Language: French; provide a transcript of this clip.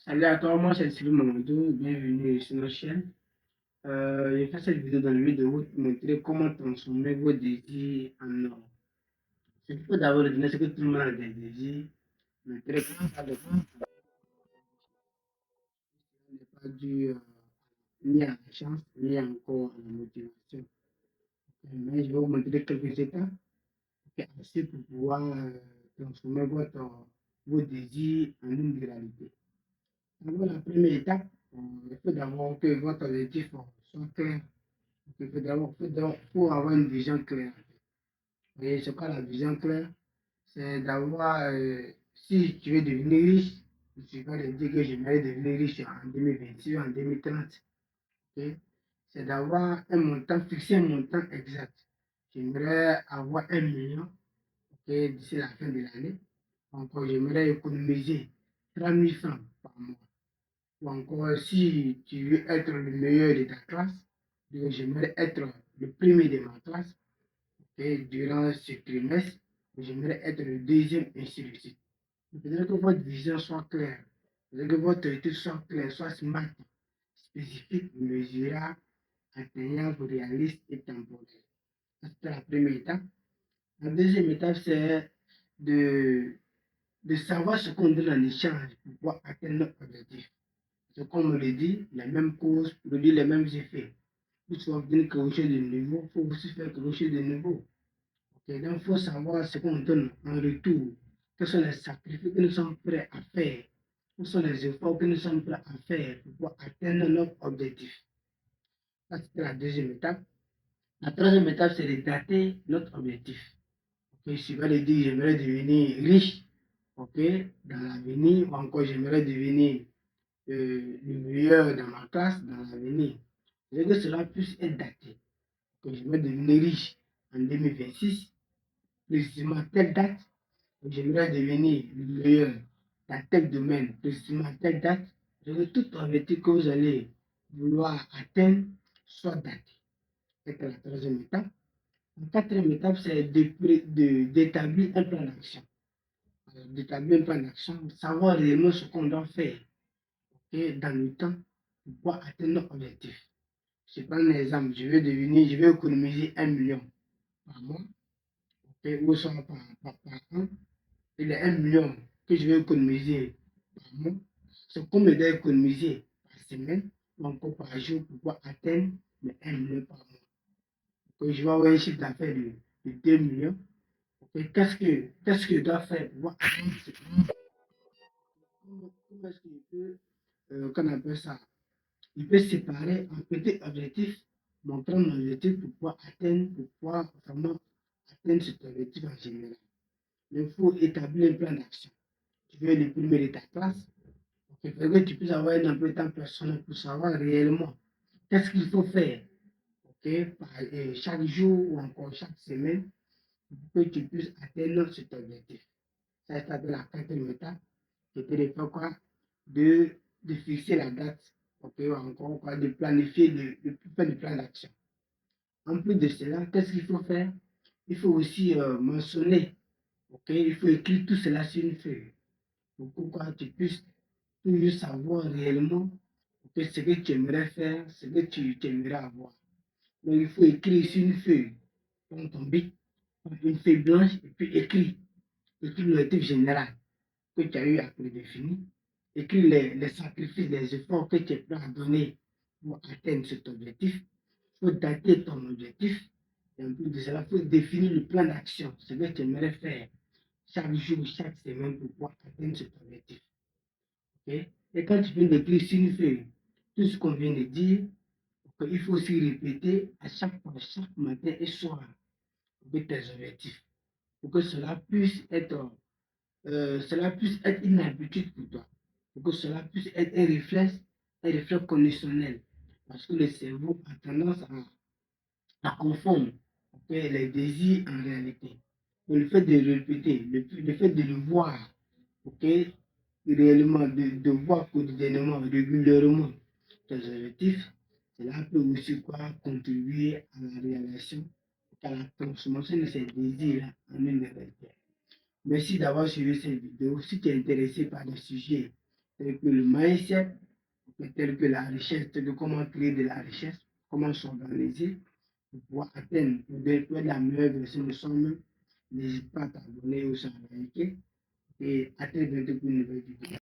Salut à toi, moi c'est Sylvain Mamadou, bienvenue sur notre chaîne. J'ai fait cette vidéo dans le but de vous montrer comment transformer vos désirs en or. Ce qu'il faut d'abord retenir, c'est que tout le monde a des désirs, mais très peu ça n'est pas dû ni à la chance, ni encore à la motivation. Mais je vais vous montrer quelques étapes assez pour pouvoir transformer vos désirs en une réalité. D'abord, la première étape, il faut d'abord que votre objectif soit clair. Faut avoir une vision claire. Et c'est quoi la vision claire? C'est d'avoir, si tu veux devenir riche, je suis pas de dire que j'aimerais devenir riche en 2026 ou en 2030. Ok? C'est d'avoir un montant, fixer un montant exact. J'aimerais avoir 1 million, ok, d'ici la fin de l'année. Encore, j'aimerais économiser 30 000 francs par mois. Ou encore, si tu veux être le meilleur de ta classe, j'aimerais être le premier de ma classe. Et durant ce trimestre, j'aimerais être le deuxième, ainsi de suite. Il faudrait que votre vision soit claire. Il faudrait que votre étude soit claire, soit smart, spécifique, mesurable, atteignable, réaliste et temporelle. C'est la première étape. La deuxième étape, c'est de, de savoir ce qu'on donne en échange pour pouvoir atteindre notre objectif. C'est comme on le dit, les mêmes causes produisent les mêmes effets. Pour pouvoir obtenir quelque chose de nouveau, il faut aussi faire quelque chose de nouveau. Ok, donc, il faut savoir ce qu'on donne en retour. Quels sont les sacrifices que nous sommes prêts à faire? Quels sont les efforts que nous sommes prêts à faire pour pouvoir atteindre notre objectif? Ça, c'était la deuxième étape. La troisième étape, c'est de dater notre objectif. Ok, je vais le dire, j'aimerais devenir riche, ok, dans l'avenir, ou encore j'aimerais devenir le meilleur dans ma classe dans l'avenir. Je veux que cela puisse être daté. Que j'aimerais devenir riche en 2026, précisément à telle date. J'aimerais devenir le meilleur dans tel domaine, précisément à telle date. Je veux tout objectif que vous allez vouloir atteindre soit daté. C'est la troisième étape. La quatrième étape, c'est d'établir un plan d'action. D'établir un plan d'action, savoir réellement ce qu'on doit faire, ok, dans le temps pour pouvoir atteindre notre objectif. Je prends un exemple, je vais économiser 1 million par mois, ok, ou soit par an. Et les 1 million que je vais économiser par mois, c'est combien je dois économiser par semaine ou encore par jour pour pouvoir atteindre les 1 million par mois. Donc, je vais avoir un chiffre d'affaires de 2 millions. Okay, qu'est-ce que je dois faire pour pouvoir atteindre ce comment est-ce qu'il peut, qu'on appelle ça, il peut séparer en petits objectifs, montrant mon objectif pour pouvoir atteindre, pour pouvoir vraiment atteindre cet objectif en général. Mais il faut établir un plan d'action. Tu veux le premier de ta classe, il faudrait que tu puisses avoir un emploi de temps personnel pour savoir réellement qu'est-ce qu'il faut faire, ok, chaque jour ou encore chaque semaine pour que tu puisses atteindre cet objectif. Ça, c'est la quatrième étape. C'était de faire quoi? De, de fixer la date, ok, ou encore quoi, de planifier, de faire du plan d'action. En plus de cela, qu'est-ce qu'il faut faire? Il faut aussi mentionner, ok, il faut écrire tout cela sur une feuille pour que tu puisses toujours savoir réellement ce que tu aimerais faire, ce que tu aimerais avoir. Donc, il faut écrire sur une feuille, dans ton bic, une feuille blanche, et puis écrire l'objectif général que tu as eu à prédéfinir, écrire les sacrifices, les efforts que tu es prêt à donner pour atteindre cet objectif. Il faut dater ton objectif. Et en plus de cela, il faut définir le plan d'action, ce que tu aimerais faire chaque jour, chaque semaine pour pouvoir atteindre cet objectif. Ok? Et quand tu viens d'écrire sur une feuille tout ce qu'on vient de dire, il faut aussi répéter à chaque fois, chaque matin et soir, avec tes objectifs, pour que cela puisse être une habitude pour toi, pour que cela puisse être un réflexe conditionnel. Parce que le cerveau a tendance à confondre, ok, les désirs en réalité. Donc, le fait de le répéter, le fait de le voir, ok, réellement, de voir quotidiennement, régulièrement tes objectifs, cela peut aussi quoi, contribuer à la réalisation, à la transformation de ces désirs en une réalité. Merci d'avoir suivi cette vidéo. Si tu es intéressé par le sujet tels que le mindset, tels que la richesse, tels que comment créer de la richesse, comment s'organiser pour pouvoir atteindre ou être la meilleure version de soi-même. N'hésite pas à t'abonner ou à liker et à très bientôt pour une nouvelle vidéo.